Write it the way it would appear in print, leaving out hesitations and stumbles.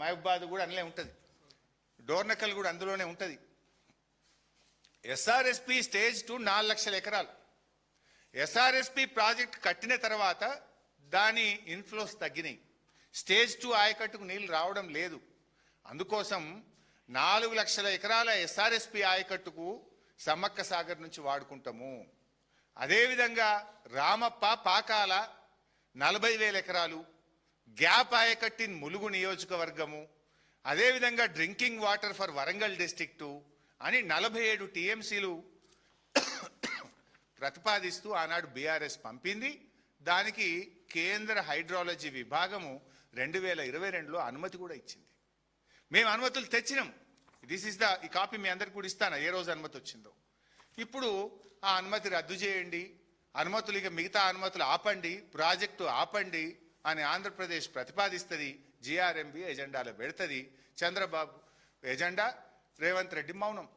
మహబూబాద్ కూడా అందులో ఉంటుంది, డోర్నకల్ కూడా అందులోనే ఉంటుంది. ఎస్ఆర్ఎస్పి స్టేజ్ 2 4 లక్షల ఎకరాలు. ఎస్ఆర్ఎస్పి ప్రాజెక్ట్ కట్టిన తర్వాత దాని ఇన్ఫ్లోస్ తగ్గినాయి. స్టేజ్ 2 ఆయకట్టుకు నీళ్లు రావడం లేదు. అందుకోసం 4 లక్షల ఎకరాల ఎస్ఆర్ఎస్పి ఆయకట్టుకు సమ్మక్క సాగర్ నుంచి వాడుకుంటాము. అదేవిధంగా రామప్ప పాకాల 40,000 ఎకరాలు, గ్యాప్ ఆయకట్టిన్ ములుగు నియోజకవర్గము, అదేవిధంగా drinking water for Warangal district అని 47 టీఎంసీలు ప్రతిపాదిస్తూ ఆనాడు బీఆర్ఎస్ పంపింది. దానికి కేంద్ర హైడ్రాలజీ విభాగము 2022లో అనుమతి కూడా ఇచ్చింది. మేము అనుమతులు తెచ్చినాం. ఈ కాపీ మీ అందరికి కూడా ఇస్తాను, ఏ రోజు అనుమతి వచ్చిందో. ఇప్పుడు ఆ అనుమతి రద్దు చేయండి, అనుమతులు ఇక మిగతా అనుమతులు ఆపండి, ప్రాజెక్టు ఆపండి అని ఆంధ్రప్రదేశ్ ప్రతిపాదిస్తుంది. జిఆర్ఎంబి ఎజెండాలో పెడుతుంది. చంద్రబాబు ఎజెండా, రేవంత్ రెడ్డి మౌనం.